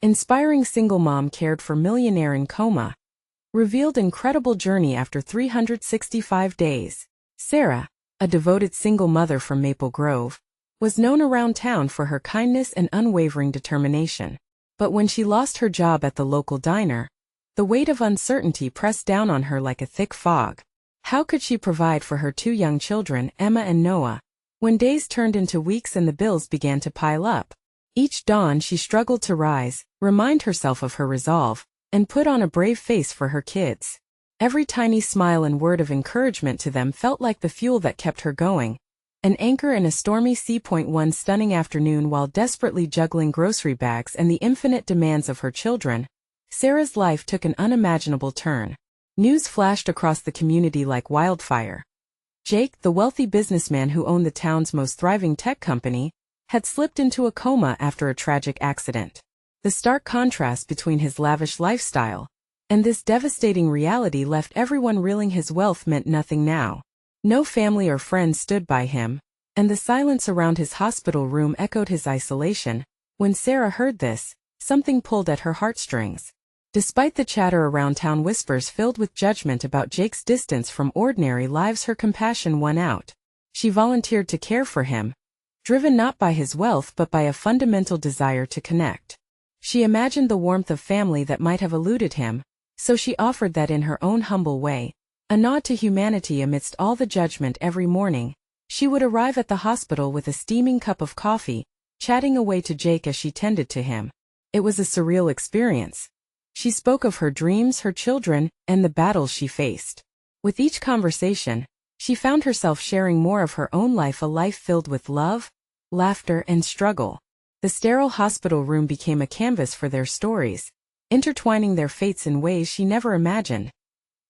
Inspiring single mom cared for millionaire in coma. Revealed incredible journey after 365 days. Sarah, a devoted single mother from Maple Grove, was known around town for her kindness and unwavering determination. But when she lost her job at the local diner, the weight of uncertainty pressed down on her like a thick fog. How could she provide for her two young children, Emma and Noah, when days turned into weeks and the bills began to pile up? Each dawn she struggled to rise, remind herself of her resolve, and put on a brave face for her kids. Every tiny smile and word of encouragement to them felt like the fuel that kept her going. An anchor in a stormy sea. One stunning afternoon, while desperately juggling grocery bags and the infinite demands of her children, Sarah's life took an unimaginable turn. News flashed across the community like wildfire. Jake, the wealthy businessman who owned the town's most thriving tech company, had slipped into a coma after a tragic accident. The stark contrast between his lavish lifestyle and this devastating reality left everyone reeling. His wealth meant nothing now. No family or friends stood by him, and the silence around his hospital room echoed his isolation. When Sarah heard this, something pulled at her heartstrings. Despite the chatter around town, whispers filled with judgment about Jake's distance from ordinary lives, her compassion won out. She volunteered to care for him, driven not by his wealth but by a fundamental desire to connect. She imagined the warmth of family that might have eluded him, so she offered that in her own humble way, a nod to humanity amidst all the judgment. Every morning, she would arrive at the hospital with a steaming cup of coffee, chatting away to Jake as she tended to him. It was a surreal experience. She spoke of her dreams, her children, and the battles she faced. With each conversation, she found herself sharing more of her own life, a life filled with love, laughter, and struggle. The sterile hospital room became a canvas for their stories, intertwining their fates in ways she never imagined.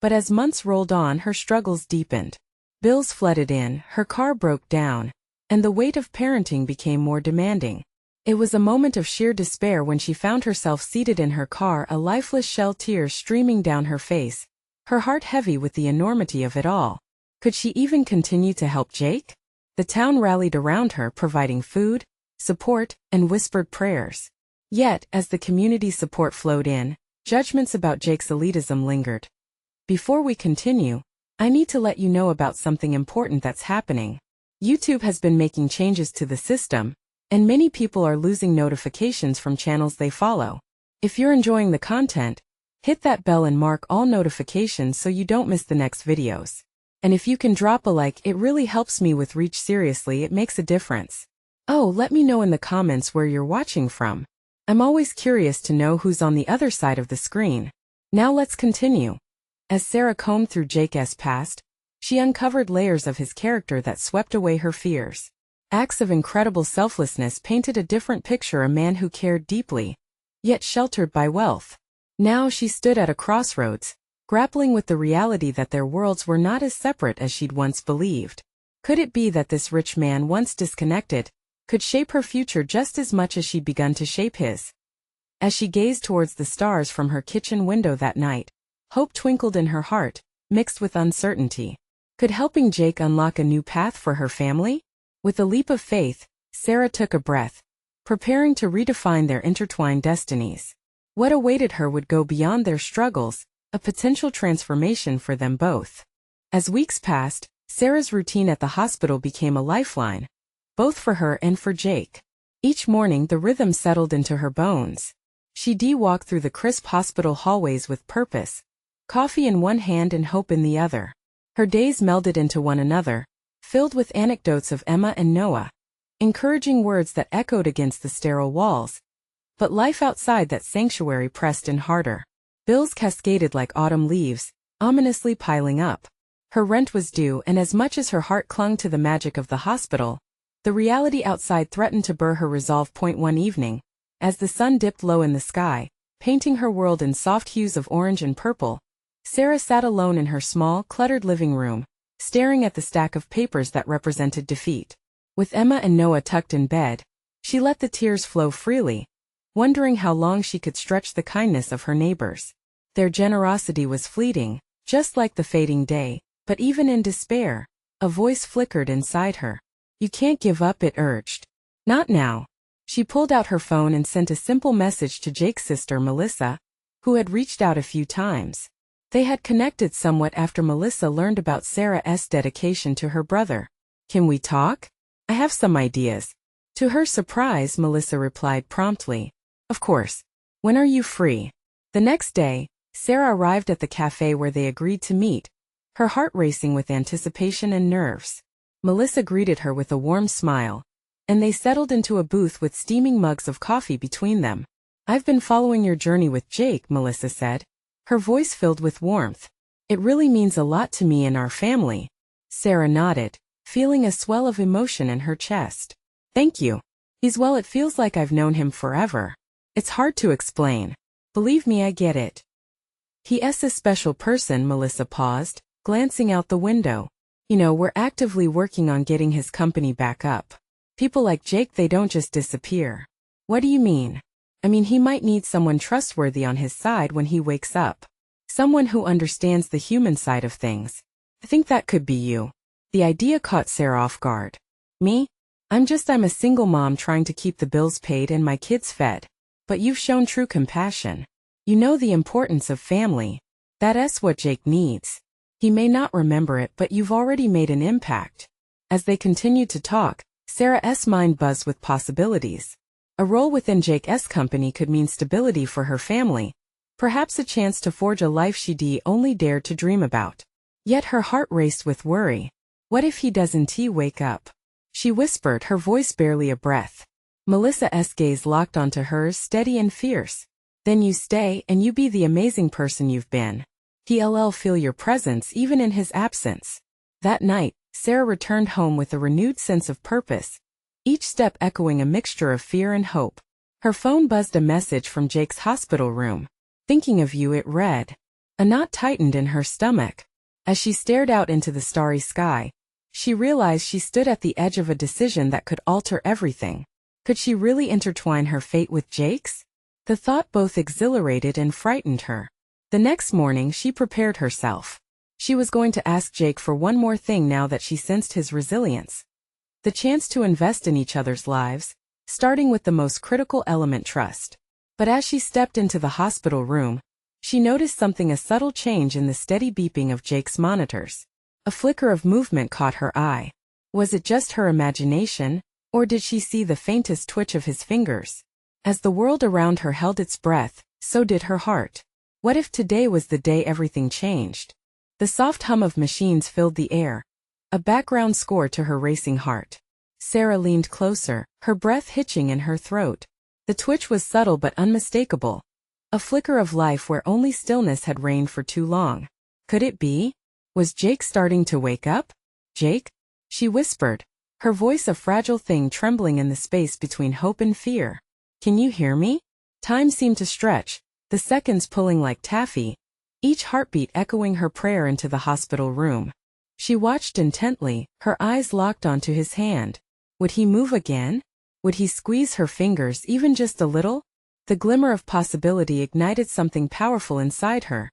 But as months rolled on, her struggles deepened. Bills flooded in, her car broke down, and the weight of parenting became more demanding. It was a moment of sheer despair when she found herself seated in her car, a lifeless shell, tears streaming down her face, her heart heavy with the enormity of it all. Could she even continue to help Jake? The town rallied around her, providing food, support, and whispered prayers. Yet, as the community support flowed in, judgments about Jake's elitism lingered. Before we continue, I need to let you know about something important that's happening. YouTube has been making changes to the system, and many people are losing notifications from channels they follow. If you're enjoying the content, hit that bell and mark all notifications so you don't miss the next videos. And if you can drop a like, it really helps me with reach. Seriously, it makes a difference. Oh, let me know in the comments where you're watching from. I'm always curious to know who's on the other side of the screen. Now let's continue. As Sarah combed through Jake's past, she uncovered layers of his character that swept away her fears. Acts of incredible selflessness painted a different picture, a man who cared deeply, yet sheltered by wealth. Now she stood at a crossroads, grappling with the reality that their worlds were not as separate as she'd once believed. Could it be that this rich man, once disconnected, could shape her future just as much as she'd begun to shape his? As she gazed towards the stars from her kitchen window that night, hope twinkled in her heart, mixed with uncertainty. Could helping Jake unlock a new path for her family? With a leap of faith, Sarah took a breath, preparing to redefine their intertwined destinies. What awaited her would go beyond their struggles, a potential transformation for them both. As weeks passed, Sarah's routine at the hospital became a lifeline, both for her and for Jake. Each morning the rhythm settled into her bones. She'd walk through the crisp hospital hallways with purpose, coffee in one hand and hope in the other. Her days melded into one another, filled with anecdotes of Emma and Noah, encouraging words that echoed against the sterile walls. But life outside that sanctuary pressed in harder. Bills cascaded like autumn leaves, ominously piling up. Her rent was due, and as much as her heart clung to the magic of the hospital, the reality outside threatened to burr her resolve. One evening, as the sun dipped low in the sky, painting her world in soft hues of orange and purple, Sarah sat alone in her small, cluttered living room, staring at the stack of papers that represented defeat. With Emma and Noah tucked in bed, she let the tears flow freely, wondering how long she could stretch the kindness of her neighbors. Their generosity was fleeting, just like the fading day, but even in despair, a voice flickered inside her. "You can't give up," it urged. "Not now." She pulled out her phone and sent a simple message to Jake's sister Melissa, who had reached out a few times. They had connected somewhat after Melissa learned about Sarah's dedication to her brother. "Can we talk? I have some ideas." To her surprise, Melissa replied promptly, "Of course. When are you free?" The next day, Sarah arrived at the cafe where they agreed to meet, her heart racing with anticipation and nerves. Melissa greeted her with a warm smile, and they settled into a booth with steaming mugs of coffee between them. "I've been following your journey with Jake," Melissa said, her voice filled with warmth. "It really means a lot to me and our family." Sarah nodded, feeling a swell of emotion in her chest. "Thank you. It feels like I've known him forever. It's hard to explain. Believe me, I get it." "He's a special person," Melissa paused, glancing out the window. We're actively working on getting his company back up. People like Jake, they don't just disappear." "What do you mean?" "I mean, he might need someone trustworthy on his side when he wakes up. Someone who understands the human side of things. I think that could be you." The idea caught Sarah off guard. "Me? I'm a single mom trying to keep the bills paid and my kids fed. But you've shown true compassion. You know the importance of family. That's what Jake needs. He may not remember it, but you've already made an impact." As they continued to talk, Sarah's mind buzzed with possibilities. A role within Jake's company could mean stability for her family, perhaps a chance to forge a life she'd only dared to dream about. Yet her heart raced with worry. What if he doesn't wake up? She whispered, her voice barely a breath. Melissa's gaze locked onto hers, steady and fierce. "Then you stay and you be the amazing person you've been. He'll feel your presence even in his absence." That night, Sarah returned home with a renewed sense of purpose, each step echoing a mixture of fear and hope. Her phone buzzed a message from Jake's hospital room. "Thinking of you," it read. A knot tightened in her stomach. As she stared out into the starry sky, she realized she stood at the edge of a decision that could alter everything. Could she really intertwine her fate with Jake's? The thought both exhilarated and frightened her. The next morning, she prepared herself. She was going to ask Jake for one more thing now that she sensed his resilience. The chance to invest in each other's lives, starting with the most critical element, trust. But as she stepped into the hospital room, she noticed something, a subtle change in the steady beeping of Jake's monitors. A flicker of movement caught her eye. Was it just her imagination, or did she see the faintest twitch of his fingers? As the world around her held its breath, so did her heart. What if today was the day everything changed? The soft hum of machines filled the air, a background score to her racing heart. Sarah leaned closer, her breath hitching in her throat. The twitch was subtle but unmistakable. A flicker of life where only stillness had reigned for too long. Could it be? Was Jake starting to wake up? "Jake?" she whispered, her voice a fragile thing trembling in the space between hope and fear. "Can you hear me?" Time seemed to stretch, the seconds pulling like taffy, each heartbeat echoing her prayer into the hospital room. She watched intently, her eyes locked onto his hand. Would he move again? Would he squeeze her fingers even just a little? The glimmer of possibility ignited something powerful inside her.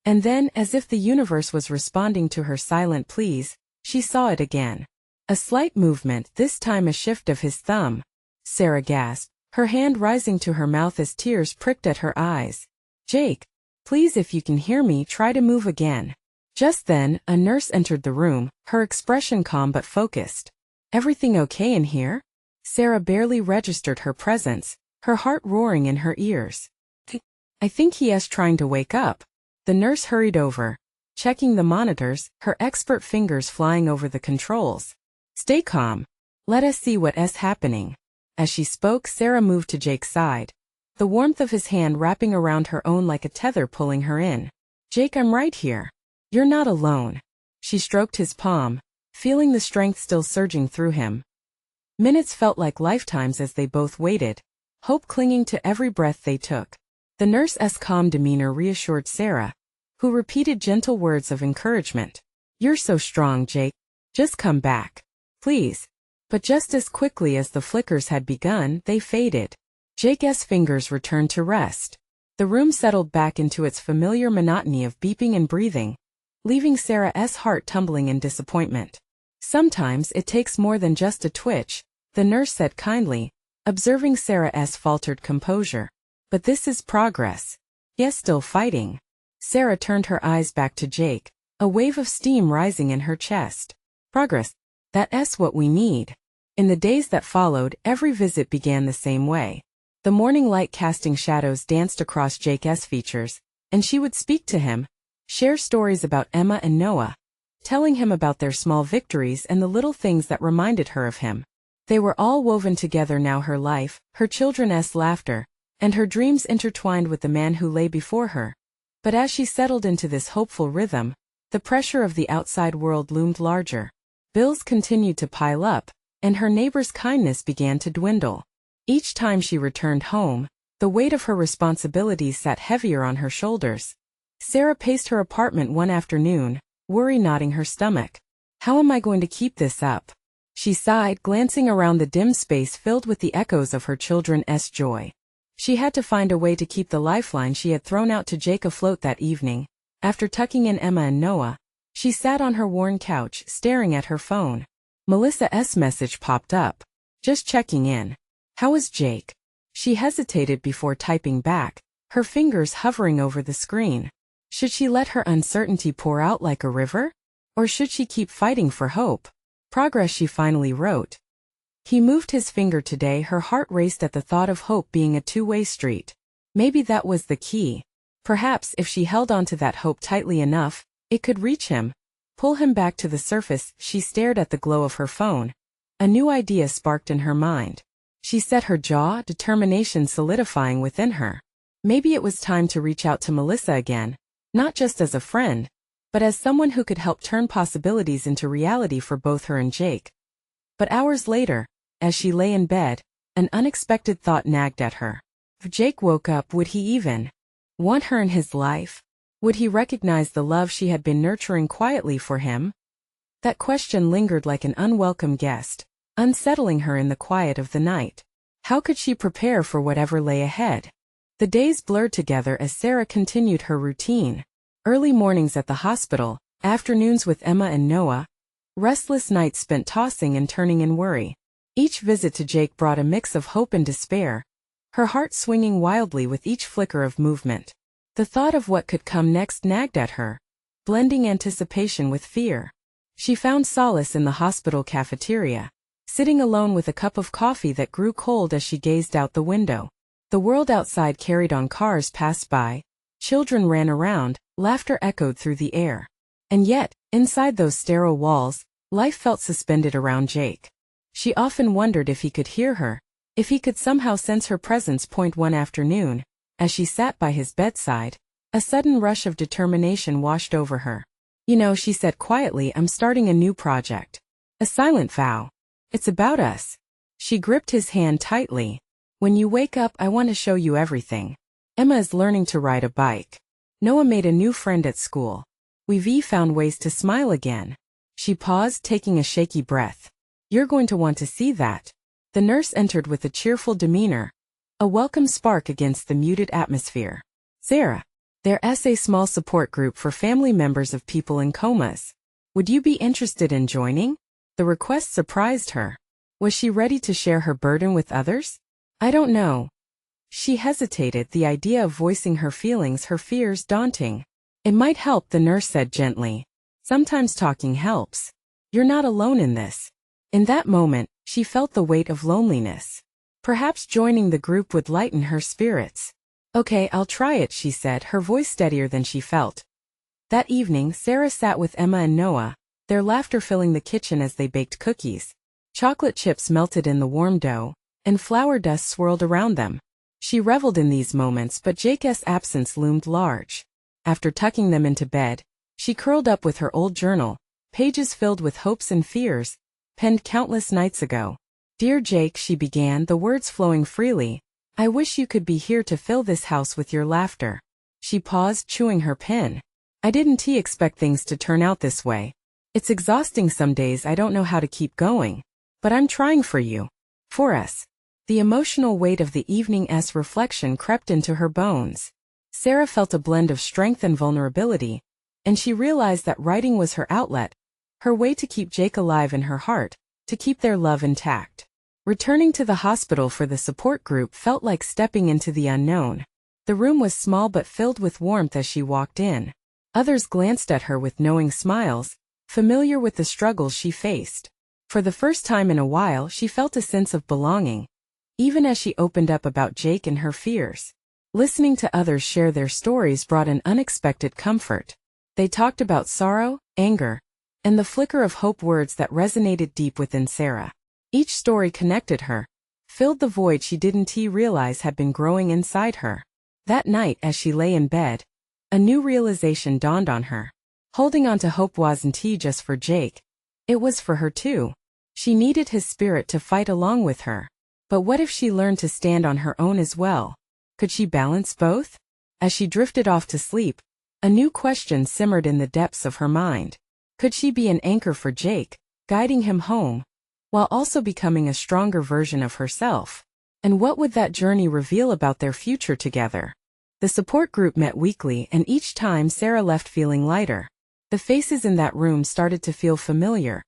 And then, as if the universe was responding to her silent pleas, she saw it again. A slight movement, this time a shift of his thumb. Sarah gasped, her hand rising to her mouth as tears pricked at her eyes. "Jake, please, if you can hear me, try to move again." Just then, a nurse entered the room, her expression calm but focused. "Everything okay in here?" Sarah barely registered her presence, her heart roaring in her ears. "I think he is trying to wake up." The nurse hurried over, checking the monitors, her expert fingers flying over the controls. "Stay calm. Let us see what is happening." As she spoke, Sarah moved to Jake's side, the warmth of his hand wrapping around her own like a tether pulling her in. "Jake, I'm right here. You're not alone." She stroked his palm, feeling the strength still surging through him. Minutes felt like lifetimes as they both waited, hope clinging to every breath they took. The nurse's calm demeanor reassured Sarah, who repeated gentle words of encouragement. "You're so strong, Jake. Just come back. Please." But just as quickly as the flickers had begun, they faded. Jake's fingers returned to rest. The room settled back into its familiar monotony of beeping and breathing, leaving Sarah's heart tumbling in disappointment. "Sometimes it takes more than just a twitch," the nurse said kindly, Observing Sarah's faltered composure. But this is progress. Yes, still fighting. Sarah turned her eyes back to Jake, a wave of steam rising in her chest. Progress. That's what we need. In the days that followed, every visit began the same way. The morning light casting shadows danced across Jake's features, and she would speak to him, share stories about Emma and Noah, telling him about their small victories and the little things that reminded her of him. They were all woven together now, her life, her children's laughter, and her dreams intertwined with the man who lay before her. But as she settled into this hopeful rhythm, the pressure of the outside world loomed larger. Bills continued to pile up, and her neighbor's kindness began to dwindle. Each time she returned home, the weight of her responsibilities sat heavier on her shoulders. Sarah paced her apartment one afternoon, worry knotting her stomach. How am I going to keep this up? She sighed, glancing around the dim space filled with the echoes of her children's joy. She had to find a way to keep the lifeline she had thrown out to Jake afloat that evening. After tucking in Emma and Noah, she sat on her worn couch, staring at her phone. Melissa's message popped up. Just checking in. How is Jake? She hesitated before typing back, her fingers hovering over the screen. Should she let her uncertainty pour out like a river? Or should she keep fighting for hope? Progress, she finally wrote. He moved his finger today. Her heart raced at the thought of hope being a two-way street. Maybe that was the key. Perhaps if she held onto that hope tightly enough, it could reach him, pull him back to the surface. She stared at the glow of her phone. A new idea sparked in her mind. She set her jaw, determination solidifying within her. Maybe it was time to reach out to Melissa again, not just as a friend, but as someone who could help turn possibilities into reality for both her and Jake. But hours later, as she lay in bed, an unexpected thought nagged at her. If Jake woke up, would he even want her in his life? Would he recognize the love she had been nurturing quietly for him? That question lingered like an unwelcome guest, unsettling her in the quiet of the night. How could she prepare for whatever lay ahead? The days blurred together as Sarah continued her routine. Early mornings at the hospital, afternoons with Emma and Noah, restless nights spent tossing and turning in worry. Each visit to Jake brought a mix of hope and despair, her heart swinging wildly with each flicker of movement. The thought of what could come next nagged at her, blending anticipation with fear. She found solace in the hospital cafeteria, sitting alone with a cup of coffee that grew cold as she gazed out the window. The world outside carried on, cars passed by, children ran around, laughter echoed through the air. And yet, inside those sterile walls, life felt suspended around Jake. She often wondered if he could hear her, if he could somehow sense her presence. One afternoon, as she sat by his bedside, a sudden rush of determination washed over her. You know, she said quietly, I'm starting a new project. A silent vow. It's about us. She gripped his hand tightly. When you wake up, I want to show you everything. Emma is learning to ride a bike. Noah made a new friend at school. We've found ways to smile again. She paused, taking a shaky breath. You're going to want to see that. The nurse entered with a cheerful demeanor, a welcome spark against the muted atmosphere. Sarah, there's a small support group for family members of people in comas. Would you be interested in joining? The request surprised her. Was she ready to share her burden with others? I don't know. She hesitated, the idea of voicing her feelings, her fears, daunting. It might help, the nurse said gently. Sometimes talking helps. You're not alone in this. In that moment, she felt the weight of loneliness. Perhaps joining the group would lighten her spirits. Okay, I'll try it, she said, her voice steadier than she felt. That evening, Sarah sat with Emma and Noah, their laughter filling the kitchen as they baked cookies. Chocolate chips melted in the warm dough, and flour dust swirled around them. She reveled in these moments, but Jake's absence loomed large. After tucking them into bed, she curled up with her old journal, pages filled with hopes and fears, penned countless nights ago. Dear Jake, she began, the words flowing freely. I wish you could be here to fill this house with your laughter. She paused, chewing her pen. I didn't expect things to turn out this way. It's exhausting some days. I don't know how to keep going. But I'm trying for you. For us. The emotional weight of the evening's reflection crept into her bones. Sarah felt a blend of strength and vulnerability, and she realized that writing was her outlet, her way to keep Jake alive in her heart, to keep their love intact. Returning to the hospital for the support group felt like stepping into the unknown. The room was small but filled with warmth as she walked in. Others glanced at her with knowing smiles, familiar with the struggles she faced. For the first time in a while, she felt a sense of belonging, even as she opened up about Jake and her fears. Listening to others share their stories brought an unexpected comfort. They talked about sorrow, anger, and the flicker of hope, words that resonated deep within Sarah. Each story connected her, filled the void she didn't realize had been growing inside her. That night, as she lay in bed, a new realization dawned on her. Holding on to hope wasn't just for Jake. It was for her too. She needed his spirit to fight along with her. But what if she learned to stand on her own as well? Could she balance both? As she drifted off to sleep, a new question simmered in the depths of her mind. Could she be an anchor for Jake, guiding him home, while also becoming a stronger version of herself? And what would that journey reveal about their future together? The support group met weekly, and each time Sarah left feeling lighter. The faces in that room started to feel familiar,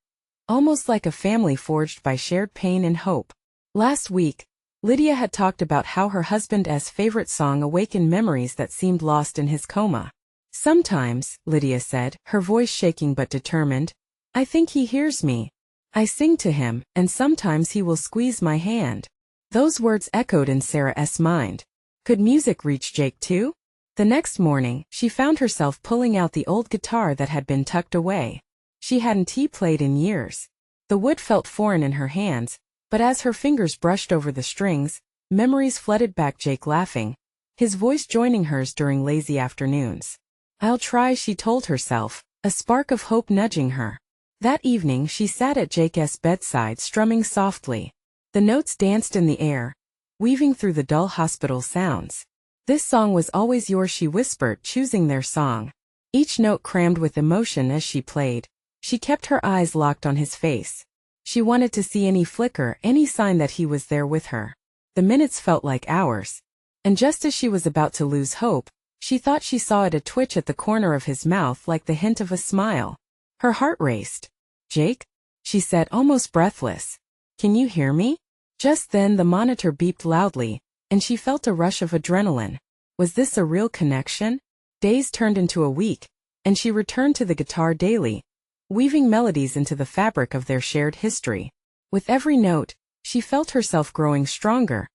almost like a family forged by shared pain and hope. Last week, Lydia had talked about how her husband's favorite song awakened memories that seemed lost in his coma. Sometimes, Lydia said, her voice shaking but determined, I think he hears me. I sing to him, and sometimes he will squeeze my hand. Those words echoed in Sarah's mind. Could music reach Jake too? The next morning, she found herself pulling out the old guitar that had been tucked away. She hadn't played in years. The wood felt foreign in her hands, but as her fingers brushed over the strings, memories flooded back. Jake laughing, his voice joining hers during lazy afternoons. I'll try, she told herself, a spark of hope nudging her. That evening she sat at Jake's bedside strumming softly. The notes danced in the air, weaving through the dull hospital sounds. This song was always yours, she whispered, choosing their song. Each note crammed with emotion as she played. She kept her eyes locked on his face. She wanted to see any flicker, any sign that he was there with her. The minutes felt like hours. And just as she was about to lose hope, she thought she saw a twitch at the corner of his mouth, like the hint of a smile. Her heart raced. Jake? She said, almost breathless. Can you hear me? Just then the monitor beeped loudly, and she felt a rush of adrenaline. Was this a real connection? Days turned into a week, and she returned to the guitar daily, weaving melodies into the fabric of their shared history. With every note, she felt herself growing stronger,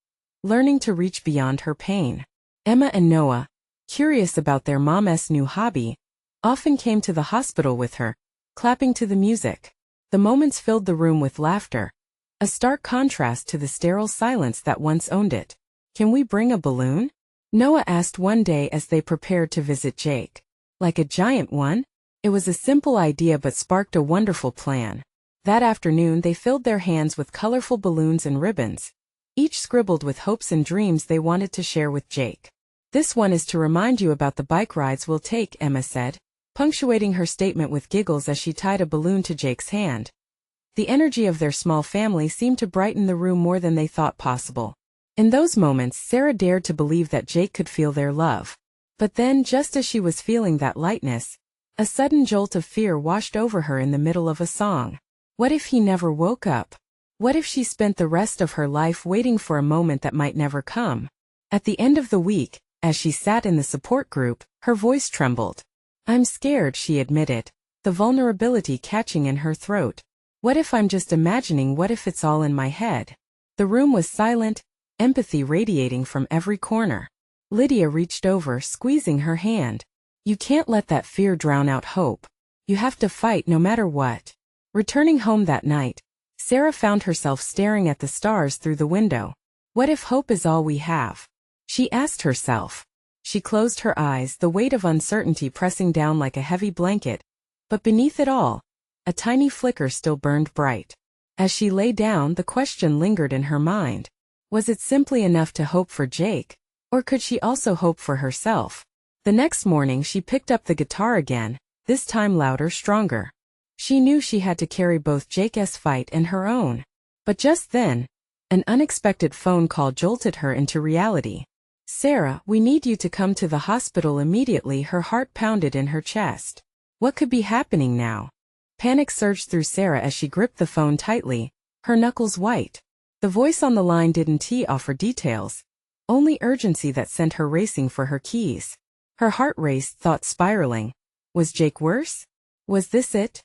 learning to reach beyond her pain. Emma and Noah, curious about their mom's new hobby, often came to the hospital with her, clapping to the music. The moments filled the room with laughter, a stark contrast to the sterile silence that once owned it. Can we bring a balloon? Noah asked one day as they prepared to visit Jake. Like a giant one? It was a simple idea but sparked a wonderful plan. That afternoon they filled their hands with colorful balloons and ribbons, each scribbled with hopes and dreams they wanted to share with Jake. This one is to remind you about the bike rides we'll take, Emma said, punctuating her statement with giggles as she tied a balloon to Jake's hand. The energy of their small family seemed to brighten the room more than they thought possible. In those moments, Sarah dared to believe that Jake could feel their love. But then, just as she was feeling that lightness, a sudden jolt of fear washed over her in the middle of a song. What if he never woke up? What if she spent the rest of her life waiting for a moment that might never come? At the end of the week, as she sat in the support group, her voice trembled. I'm scared, she admitted, the vulnerability catching in her throat. What if I'm just imagining? What if it's all in my head? The room was silent, empathy radiating from every corner. Lydia reached over, squeezing her hand. You can't let that fear drown out hope. You have to fight no matter what. Returning home that night, Sarah found herself staring at the stars through the window. What if hope is all we have? She asked herself. She closed her eyes, the weight of uncertainty pressing down like a heavy blanket. But beneath it all, a tiny flicker still burned bright. As she lay down, the question lingered in her mind. Was it simply enough to hope for Jake? Or could she also hope for herself? The next morning she picked up the guitar again, this time louder, stronger. She knew she had to carry both Jake's fight and her own. But just then, an unexpected phone call jolted her into reality. Sarah, we need you to come to the hospital immediately. Her heart pounded in her chest. What could be happening now? Panic surged through Sarah as she gripped the phone tightly, her knuckles white. The voice on the line didn't offer details, only urgency that sent her racing for her keys. Her heart raced, thoughts spiraling. Was Jake worse? Was this it?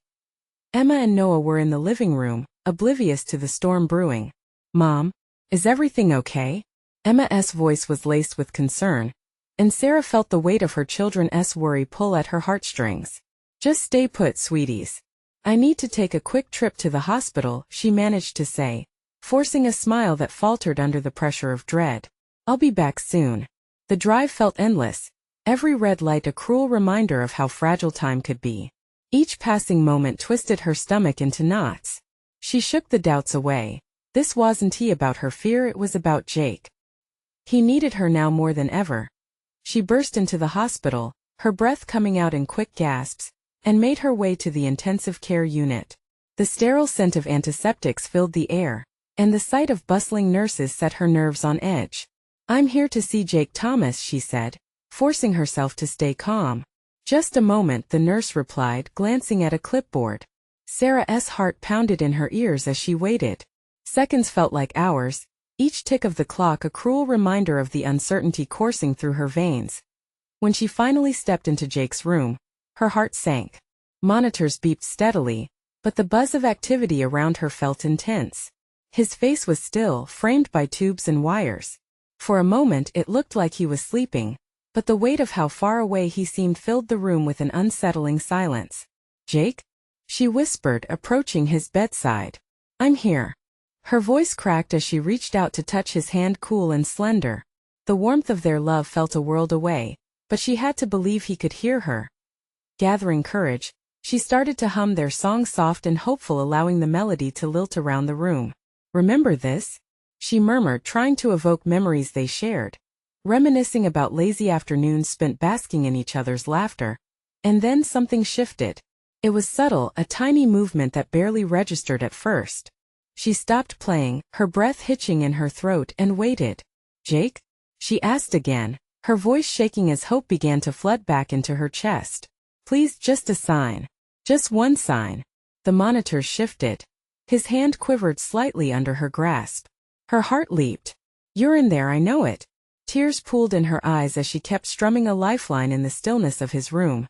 Emma and Noah were in the living room, oblivious to the storm brewing. "Mom, is everything okay?" Emma's voice was laced with concern, and Sarah felt the weight of her children's worry pull at her heartstrings. "Just stay put, sweeties. I need to take a quick trip to the hospital," she managed to say, forcing a smile that faltered under the pressure of dread. "I'll be back soon." The drive felt endless, every red light a cruel reminder of how fragile time could be. Each passing moment twisted her stomach into knots. She shook the doubts away. This wasn't about her fear, it was about Jake. He needed her now more than ever. She burst into the hospital, her breath coming out in quick gasps, and made her way to the intensive care unit. The sterile scent of antiseptics filled the air, and the sight of bustling nurses set her nerves on edge. "I'm here to see Jake Thomas," she said, forcing herself to stay calm. "Just a moment," the nurse replied, glancing at a clipboard. Sarah's heart pounded in her ears as she waited. Seconds felt like hours, each tick of the clock a cruel reminder of the uncertainty coursing through her veins. When she finally stepped into Jake's room, her heart sank. Monitors beeped steadily, but the buzz of activity around her felt intense. His face was still, framed by tubes and wires. For a moment it looked like he was sleeping, but the weight of how far away he seemed filled the room with an unsettling silence. "Jake?" she whispered, approaching his bedside. "I'm here." Her voice cracked as she reached out to touch his hand, cool and slender. The warmth of their love felt a world away, but she had to believe he could hear her. Gathering courage, she started to hum their song, soft and hopeful, allowing the melody to lilt around the room. "Remember this?" she murmured, trying to evoke memories they shared, reminiscing about lazy afternoons spent basking in each other's laughter. And then something shifted. It was subtle, a tiny movement that barely registered at first. She stopped playing, her breath hitching in her throat, and waited. "Jake?" she asked again, her voice shaking as hope began to flood back into her chest. "Please, just a sign. Just one sign." The monitors shifted. His hand quivered slightly under her grasp. Her heart leaped. "You're in there, I know it." Tears pooled in her eyes as she kept strumming a lifeline in the stillness of his room.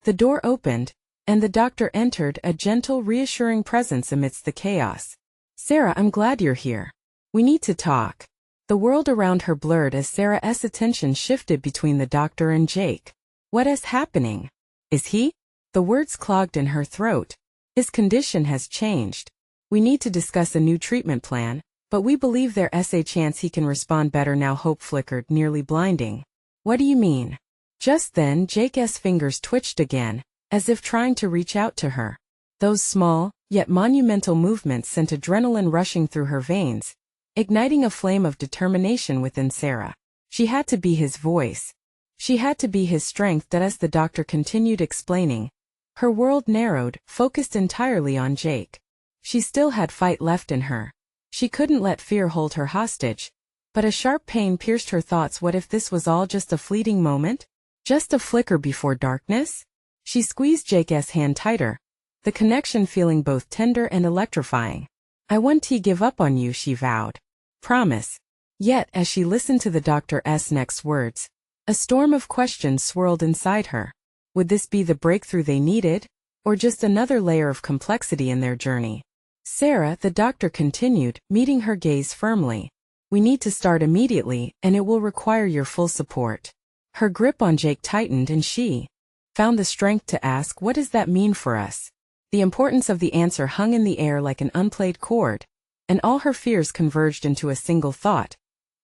The door opened, and the doctor entered, a gentle, reassuring presence amidst the chaos. "Sarah, I'm glad you're here. We need to talk." The world around her blurred as Sarah's attention shifted between the doctor and Jake. "What is happening? Is he?" The words clogged in her throat. "His condition has changed. We need to discuss a new treatment plan, but we believe there's a chance he can respond better now." Hope flickered, nearly blinding. "What do you mean?" Just then Jake's fingers twitched again, as if trying to reach out to her. Those small, yet monumental movements sent adrenaline rushing through her veins, igniting a flame of determination within Sarah. She had to be his voice. She had to be his strength. That as the doctor continued explaining, her world narrowed, focused entirely on Jake. She still had fight left in her. She couldn't let fear hold her hostage. But a sharp pain pierced her thoughts. What if this was all just a fleeting moment? Just a flicker before darkness? She squeezed Jake's hand tighter, the connection feeling both tender and electrifying. "I won't give up on you," she vowed. "Promise." Yet, as she listened to the doctor's next words, a storm of questions swirled inside her. Would this be the breakthrough they needed, or just another layer of complexity in their journey? "Sarah," the doctor continued, meeting her gaze firmly, "we need to start immediately, and it will require your full support." Her grip on Jake tightened, and she found the strength to ask, "What does that mean for us?" The importance of the answer hung in the air like an unplayed chord, and all her fears converged into a single thought.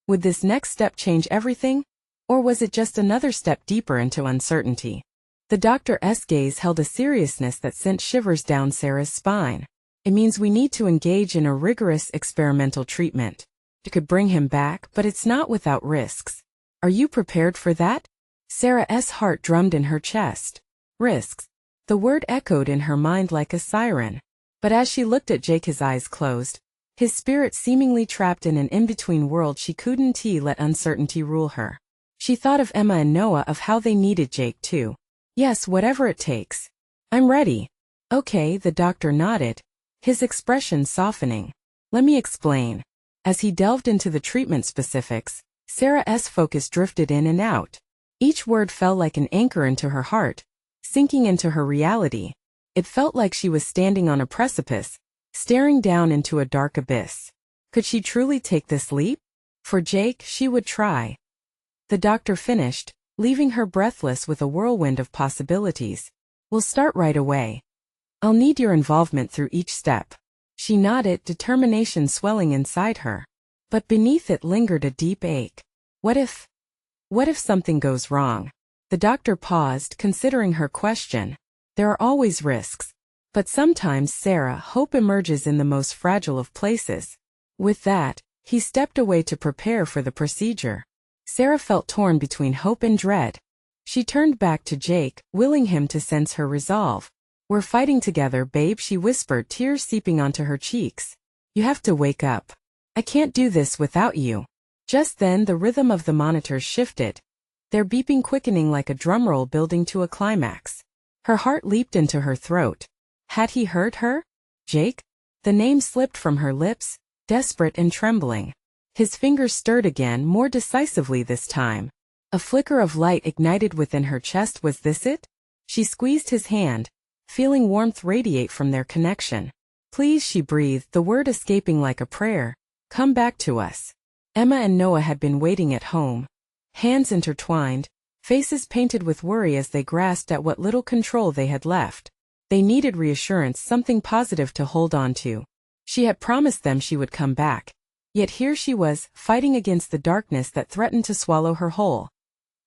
Would this next step change everything? Or was it just another step deeper into uncertainty? The doctor's gaze held a seriousness that sent shivers down Sarah's spine. "It means we need to engage in a rigorous experimental treatment. It could bring him back, but it's not without risks. Are you prepared for that?" Sarah's heart drummed in her chest. Risks. The word echoed in her mind like a siren. But as she looked at Jake, his eyes closed, his spirit seemingly trapped in an in-between world, she couldn't let uncertainty rule her. She thought of Emma and Noah, of how they needed Jake too. "Yes, whatever it takes. I'm ready." "Okay," the doctor nodded, his expression softening. "Let me explain. As he delved into the treatment specifics, Sarah's focus drifted in and out. Each word fell like an anchor into her heart, sinking into her reality. It felt like she was standing on a precipice, staring down into a dark abyss. Could she truly take this leap? For Jake, she would try. The doctor finished, leaving her breathless with a whirlwind of possibilities. We'll start right away. I'll need your involvement through each step. She nodded, determination swelling inside her. But beneath it lingered a deep ache. What if something goes wrong? The doctor paused, considering her question. There are always risks. But sometimes, Sarah, hope emerges in the most fragile of places. With that, he stepped away to prepare for the procedure. Sarah felt torn between hope and dread. She turned back to Jake, willing him to sense her resolve. We're fighting together, babe, she whispered, tears seeping onto her cheeks. You have to wake up. I can't do this without you. Just then the rhythm of the monitors shifted, their beeping quickening like a drumroll building to a climax. Her heart leaped into her throat. Had he heard her? Jake? The name slipped from her lips, desperate and trembling. His fingers stirred again, more decisively this time. A flicker of light ignited within her chest. Was this it? She squeezed his hand, feeling warmth radiate from their connection. Please, she breathed, the word escaping like a prayer. Come back to us. Emma and Noah had been waiting at home. Hands intertwined, faces painted with worry as they grasped at what little control they had left. They needed reassurance, something positive to hold on to. She had promised them she would come back. Yet here she was, fighting against the darkness that threatened to swallow her whole.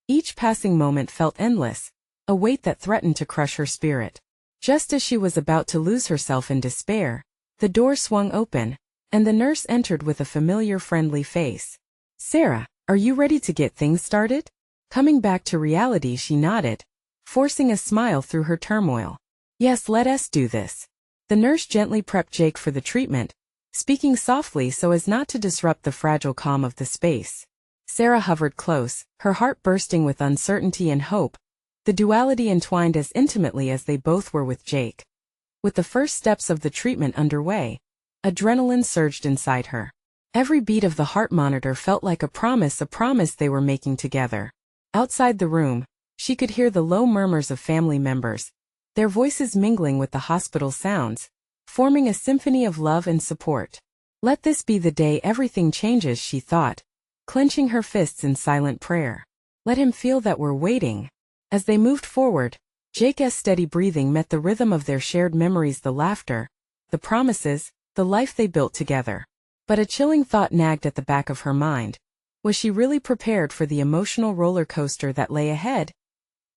Each passing moment felt endless, a weight that threatened to crush her spirit. Just as she was about to lose herself in despair, the door swung open, and the nurse entered with a familiar, friendly face. Sarah, are you ready to get things started? Coming back to reality, she nodded, forcing a smile through her turmoil. Yes, let us do this. The nurse gently prepped Jake for the treatment, speaking softly so as not to disrupt the fragile calm of the space. Sarah hovered close, her heart bursting with uncertainty and hope, the duality entwined as intimately as they both were with Jake. With the first steps of the treatment underway, adrenaline surged inside her. Every beat of the heart monitor felt like a promise they were making together. Outside the room, she could hear the low murmurs of family members, their voices mingling with the hospital sounds, forming a symphony of love and support. Let this be the day everything changes, she thought, clenching her fists in silent prayer. Let him feel that we're waiting. As they moved forward, Jake's steady breathing met the rhythm of their shared memories, the laughter, the promises, the life they built together. But a chilling thought nagged at the back of her mind. Was she really prepared for the emotional roller coaster that lay ahead?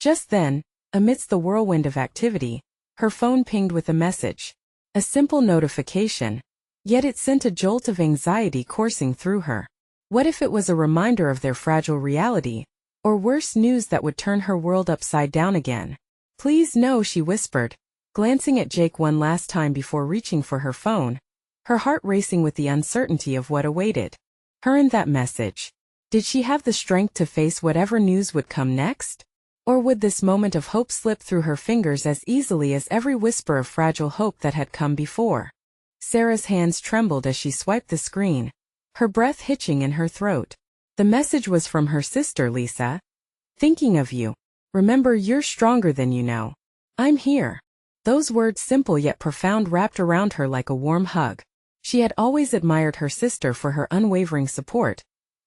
Just then, amidst the whirlwind of activity, her phone pinged with a message. A simple notification, yet it sent a jolt of anxiety coursing through her. What if it was a reminder of their fragile reality, or worse, news that would turn her world upside down again? Please no, she whispered, glancing at Jake one last time before reaching for her phone, her heart racing with the uncertainty of what awaited her in that message. Did she have the strength to face whatever news would come next? Or would this moment of hope slip through her fingers as easily as every whisper of fragile hope that had come before? Sarah's hands trembled as she swiped the screen, her breath hitching in her throat. The message was from her sister Lisa. Thinking of you. Remember, you're stronger than you know. I'm here. Those words, simple yet profound, wrapped around her like a warm hug. She had always admired her sister for her unwavering support,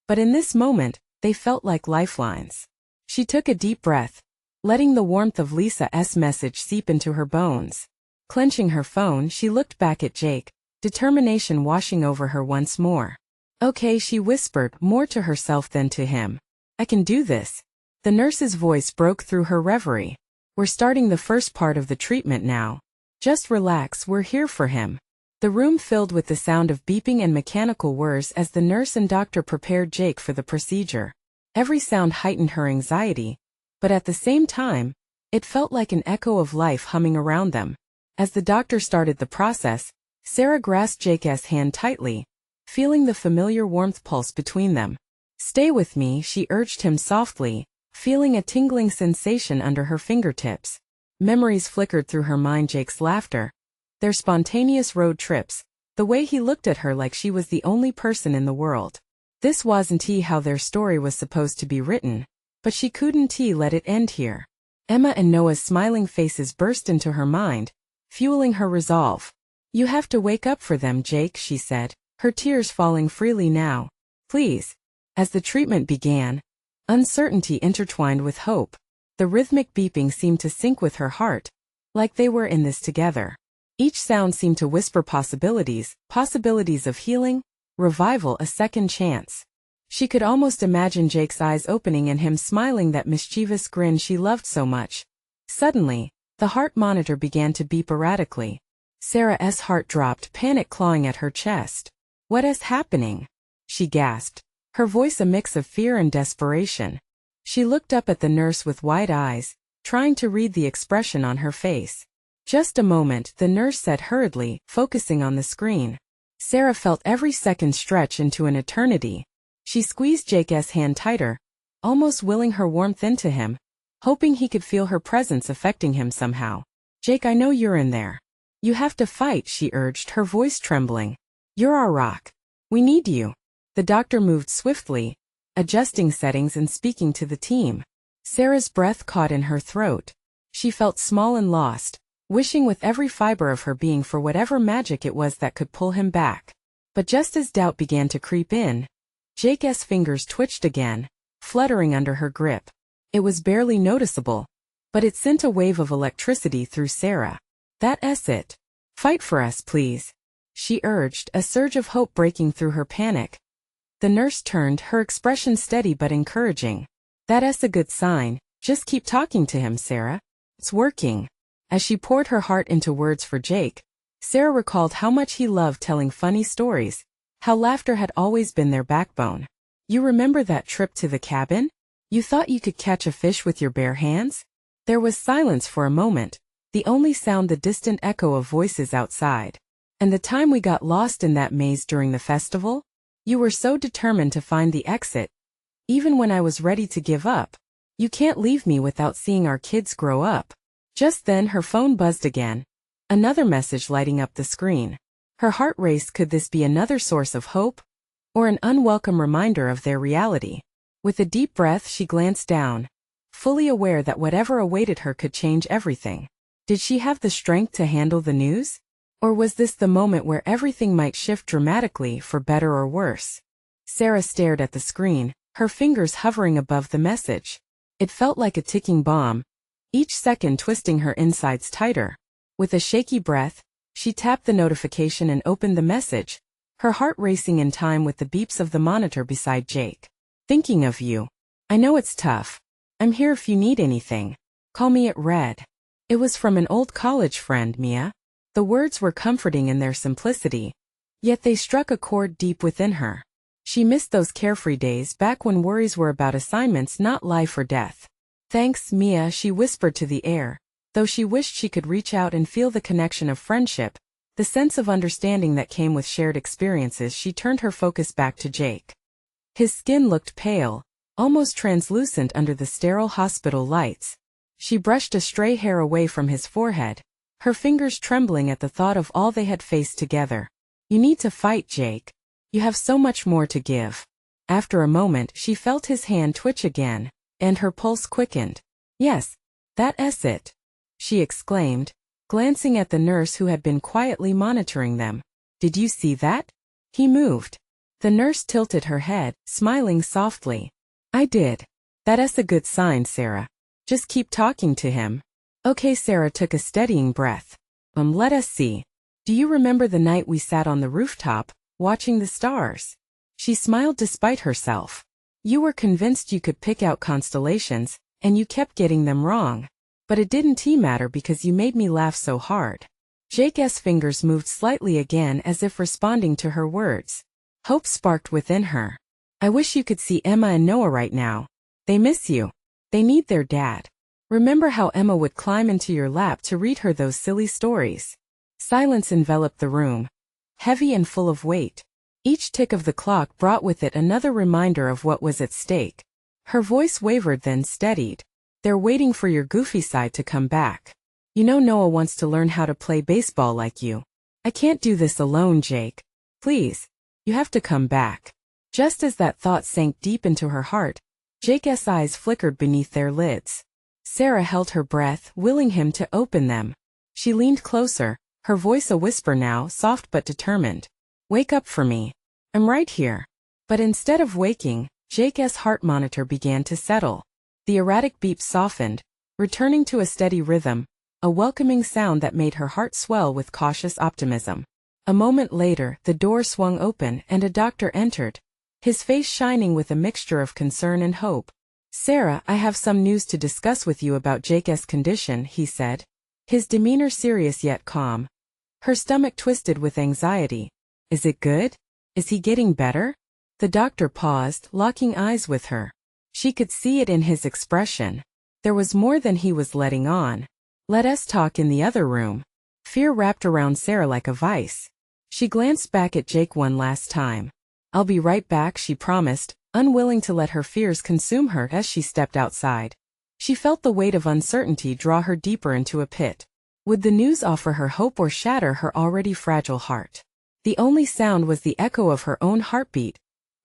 but in this moment, they felt like lifelines. She took a deep breath, letting the warmth of Lisa's message seep into her bones. Clenching her phone, she looked back at Jake, determination washing over her once more. Okay, she whispered, more to herself than to him. I can do this. The nurse's voice broke through her reverie. We're starting the first part of the treatment now. Just relax, we're here for him. The room filled with the sound of beeping and mechanical whirs as the nurse and doctor prepared Jake for the procedure. Every sound heightened her anxiety, but at the same time, it felt like an echo of life humming around them. As the doctor started the process, Sarah grasped Jake's hand tightly, feeling the familiar warmth pulse between them. Stay with me, she urged him softly, feeling a tingling sensation under her fingertips. Memories flickered through her mind, Jake's laughter, their spontaneous road trips, the way he looked at her like she was the only person in the world. This wasn't how their story was supposed to be written, but she couldn't let it end here. Emma and Noah's smiling faces burst into her mind, fueling her resolve. You have to wake up for them, Jake, she said, her tears falling freely now. Please. As the treatment began, uncertainty intertwined with hope. The rhythmic beeping seemed to sync with her heart, like they were in this together. Each sound seemed to whisper possibilities of healing, revival, a second chance. She could almost imagine Jake's eyes opening and him smiling that mischievous grin she loved so much. Suddenly, the heart monitor began to beep erratically. Sarah's heart dropped, panic clawing at her chest. What is happening? She gasped, her voice a mix of fear and desperation. She looked up at the nurse with wide eyes, trying to read the expression on her face. Just a moment, the nurse said hurriedly, focusing on the screen. Sarah felt every second stretch into an eternity. She squeezed Jake's hand tighter, almost willing her warmth into him, hoping he could feel her presence affecting him somehow. Jake, I know you're in there. You have to fight, she urged, her voice trembling. You're our rock. We need you. The doctor moved swiftly, adjusting settings and speaking to the team. Sarah's breath caught in her throat. She felt small and lost, wishing with every fiber of her being for whatever magic it was that could pull him back. But just as doubt began to creep in, Jake's fingers twitched again, fluttering under her grip. It was barely noticeable, but it sent a wave of electricity through Sarah. That's it. Fight for us, please, she urged, a surge of hope breaking through her panic. The nurse turned, her expression steady but encouraging. That's a good sign. Just keep talking to him, Sarah. It's working. As she poured her heart into words for Jake, Sarah recalled how much he loved telling funny stories, how laughter had always been their backbone. You remember that trip to the cabin? You thought you could catch a fish with your bare hands? There was silence for a moment, the only sound the distant echo of voices outside. And the time we got lost in that maze during the festival? You were so determined to find the exit. Even when I was ready to give up. You can't leave me without seeing our kids grow up. Just then her phone buzzed again. Another message lighting up the screen. Her heart raced. Could this be another source of hope? Or an unwelcome reminder of their reality? With a deep breath she glanced down, fully aware that whatever awaited her could change everything. Did she have the strength to handle the news? Or was this the moment where everything might shift dramatically for better or worse? Sarah stared at the screen, her fingers hovering above the message. It felt like a ticking bomb, each second twisting her insides tighter. With a shaky breath, she tapped the notification and opened the message, her heart racing in time with the beeps of the monitor beside Jake. Thinking of you. I know it's tough. I'm here if you need anything. Call me. It read. It was from an old college friend, Mia. The words were comforting in their simplicity, yet they struck a chord deep within her. She missed those carefree days back when worries were about assignments, not life or death. Thanks, Mia, she whispered to the air, though she wished she could reach out and feel the connection of friendship, the sense of understanding that came with shared experiences. She turned her focus back to Jake. His skin looked pale, almost translucent under the sterile hospital lights. She brushed a stray hair away from his forehead, her fingers trembling at the thought of all they had faced together. You need to fight, Jake. You have so much more to give. After a moment she felt his hand twitch again, and her pulse quickened. Yes, that's it, she exclaimed, glancing at the nurse who had been quietly monitoring them. Did you see that? He moved. The nurse tilted her head, smiling softly. I did. That's a good sign, Sarah. Just keep talking to him. Okay. Sarah took a steadying breath. Let us see. Do you remember the night we sat on the rooftop, watching the stars? She smiled despite herself. You were convinced you could pick out constellations, and you kept getting them wrong. But it didn't matter because you made me laugh so hard. Jake's fingers moved slightly again as if responding to her words. Hope sparked within her. I wish you could see Emma and Noah right now. They miss you. They need their dad. Remember how Emma would climb into your lap to read her those silly stories? Silence enveloped the room, heavy and full of weight. Each tick of the clock brought with it another reminder of what was at stake. Her voice wavered then steadied. They're waiting for your goofy side to come back. You know Noah wants to learn how to play baseball like you. I can't do this alone, Jake. Please. You have to come back. Just as that thought sank deep into her heart, Jake's eyes flickered beneath their lids. Sarah held her breath, willing him to open them. She leaned closer, her voice a whisper now, soft but determined. Wake up for me. I'm right here. But instead of waking, Jake's heart monitor began to settle. The erratic beep softened, returning to a steady rhythm, a welcoming sound that made her heart swell with cautious optimism. A moment later, the door swung open and a doctor entered, his face shining with a mixture of concern and hope. Sarah, I have some news to discuss with you about Jake's condition, he said, his demeanor serious yet calm. Her stomach twisted with anxiety. Is it good? Is he getting better? The doctor paused, locking eyes with her. She could see it in his expression. There was more than he was letting on. Let us talk in the other room. Fear wrapped around Sarah like a vice. She glanced back at Jake one last time. I'll be right back, she promised, unwilling to let her fears consume her as she stepped outside. She felt the weight of uncertainty draw her deeper into a pit. Would the news offer her hope or shatter her already fragile heart? The only sound was the echo of her own heartbeat,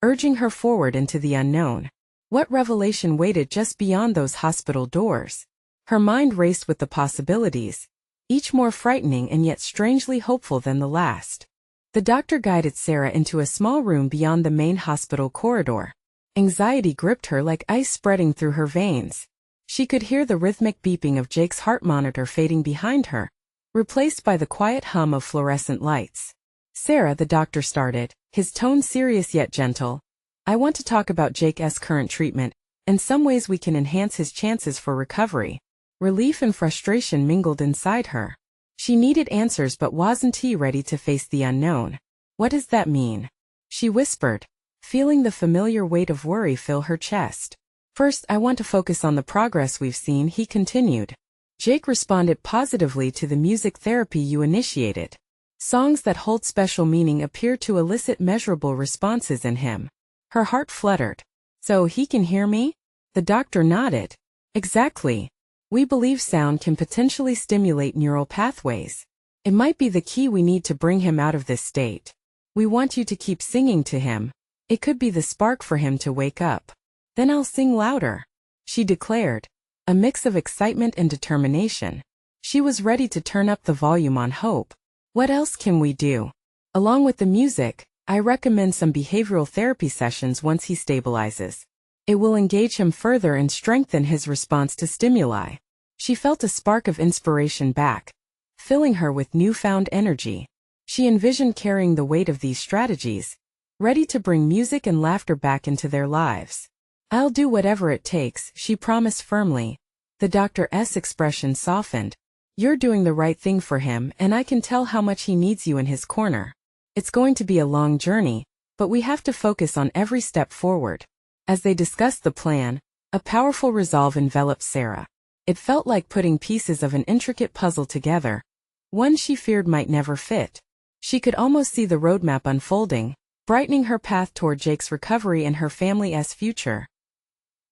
urging her forward into the unknown. What revelation waited just beyond those hospital doors? Her mind raced with the possibilities, each more frightening and yet strangely hopeful than the last. The doctor guided Sarah into a small room beyond the main hospital corridor. Anxiety gripped her like ice spreading through her veins. She could hear the rhythmic beeping of Jake's heart monitor fading behind her, replaced by the quiet hum of fluorescent lights. Sarah, the doctor started, his tone serious yet gentle. I want to talk about Jake's current treatment, and some ways we can enhance his chances for recovery. Relief and frustration mingled inside her. She needed answers but wasn't ready to face the unknown. What does that mean? She whispered, feeling the familiar weight of worry fill her chest. First, I want to focus on the progress we've seen, he continued. Jake responded positively to the music therapy you initiated. Songs that hold special meaning appear to elicit measurable responses in him. Her heart fluttered. So he can hear me? The doctor nodded. Exactly. We believe sound can potentially stimulate neural pathways. It might be the key we need to bring him out of this state. We want you to keep singing to him. It could be the spark for him to wake up. Then I'll sing louder, she declared, a mix of excitement and determination. She was ready to turn up the volume on hope. What else can we do? Along with the music, I recommend some behavioral therapy sessions once he stabilizes. It will engage him further and strengthen his response to stimuli. She felt a spark of inspiration back, filling her with newfound energy. She envisioned carrying the weight of these strategies, ready to bring music and laughter back into their lives. I'll do whatever it takes, she promised firmly. The doctor's expression softened. You're doing the right thing for him, and I can tell how much he needs you in his corner. It's going to be a long journey, but we have to focus on every step forward. As they discussed the plan, a powerful resolve enveloped Sarah. It felt like putting pieces of an intricate puzzle together, one she feared might never fit. She could almost see the roadmap unfolding, brightening her path toward Jake's recovery and her family's future.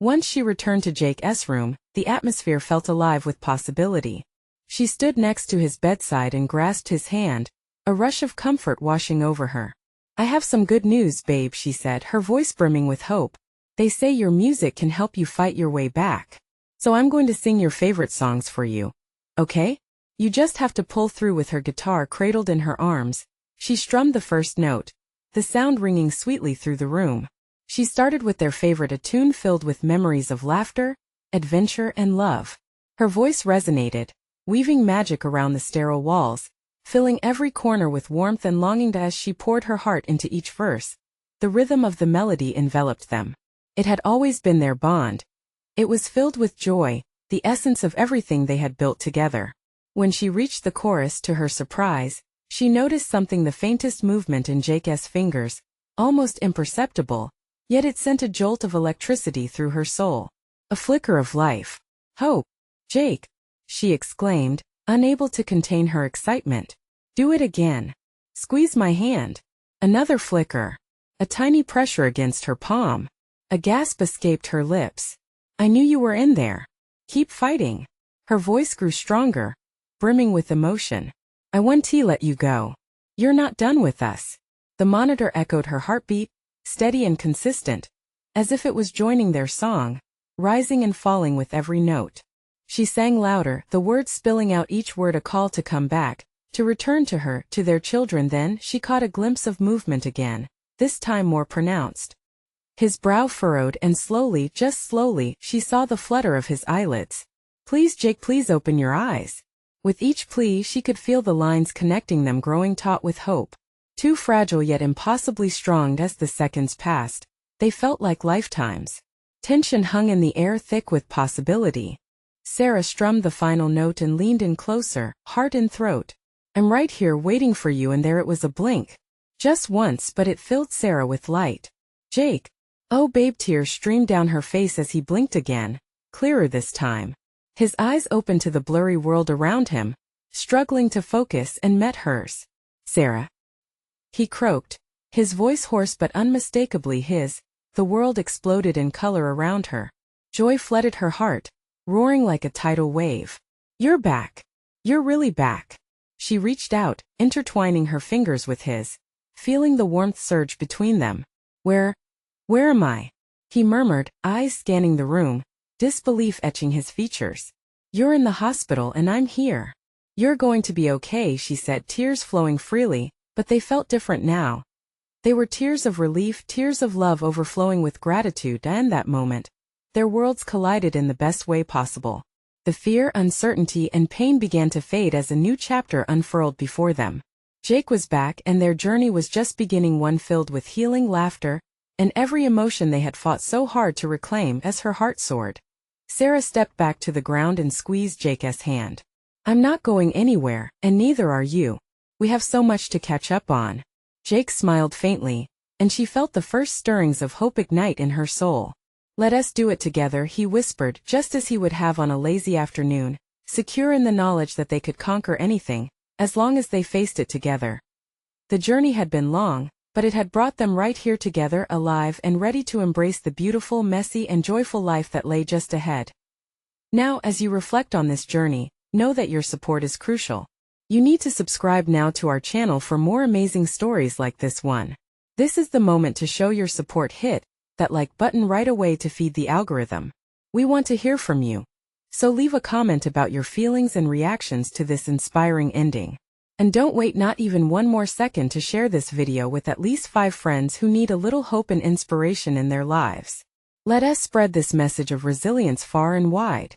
Once she returned to Jake's room, the atmosphere felt alive with possibility. She stood next to his bedside and grasped his hand, a rush of comfort washing over her. I have some good news, babe, she said, her voice brimming with hope. They say your music can help you fight your way back. So I'm going to sing your favorite songs for you. Okay? You just have to pull through. With her guitar cradled in her arms, she strummed the first note, the sound ringing sweetly through the room. She started with their favorite, a tune filled with memories of laughter, adventure, and love. Her voice resonated, weaving magic around the sterile walls, filling every corner with warmth and longing as she poured her heart into each verse. The rhythm of the melody enveloped them. It had always been their bond. It was filled with joy, the essence of everything they had built together. When she reached the chorus, to her surprise, she noticed something, the faintest movement in Jake's fingers, almost imperceptible, yet it sent a jolt of electricity through her soul. A flicker of life. Hope. Jake, she exclaimed, unable to contain her excitement. Do it again. Squeeze my hand. Another flicker. A tiny pressure against her palm. A gasp escaped her lips. I knew you were in there. Keep fighting. Her voice grew stronger, brimming with emotion. I won't let you go. You're not done with us. The monitor echoed her heartbeat, steady and consistent, as if it was joining their song, rising and falling with every note. She sang louder, the words spilling out each word a call to come back, to return to her, to their children. Then she caught a glimpse of movement again, this time more pronounced. His brow furrowed and slowly, just slowly, she saw the flutter of his eyelids. Please, Jake, please open your eyes. With each plea she could feel the lines connecting them growing taut with hope. Too fragile yet impossibly strong. As the seconds passed, they felt like lifetimes. Tension hung in the air, thick with possibility. Sarah strummed the final note and leaned in closer, heart in throat. I'm right here waiting for you. And there it was, a blink. Just once, but it filled Sarah with light. Jake. Oh babe, tears streamed down her face as he blinked again, clearer this time. His eyes opened to the blurry world around him, struggling to focus, and met hers. Sarah. He croaked, his voice hoarse but unmistakably his. The world exploded in color around her. Joy flooded her heart, roaring like a tidal wave. You're back. You're really back. She reached out, intertwining her fingers with his, feeling the warmth surge between them. Where am I? He murmured, eyes scanning the room, disbelief etching his features. You're in the hospital and I'm here. You're going to be okay, she said, tears flowing freely, but they felt different now. They were tears of relief, tears of love overflowing with gratitude, and that moment, their worlds collided in the best way possible. The fear, uncertainty, and pain began to fade as a new chapter unfurled before them. Jake was back, and their journey was just beginning, one filled with healing, laughter, and every emotion they had fought so hard to reclaim. As her heart soared, Sarah stepped back to the ground and squeezed Jake's hand. I'm not going anywhere, and neither are you. We have so much to catch up on. Jake smiled faintly, and she felt the first stirrings of hope ignite in her soul. Let us do it together, he whispered, just as he would have on a lazy afternoon, secure in the knowledge that they could conquer anything, as long as they faced it together. The journey had been long, but it had brought them right here together, alive and ready to embrace the beautiful, messy, and joyful life that lay just ahead. Now, as you reflect on this journey, know that your support is crucial. You need to subscribe now to our channel for more amazing stories like this one. This is the moment to show your support. Hit that like button right away to feed the algorithm. We want to hear from you. So leave a comment about your feelings and reactions to this inspiring ending. And don't wait not even one more second to share this video with at least 5 friends who need a little hope and inspiration in their lives. Let us spread this message of resilience far and wide.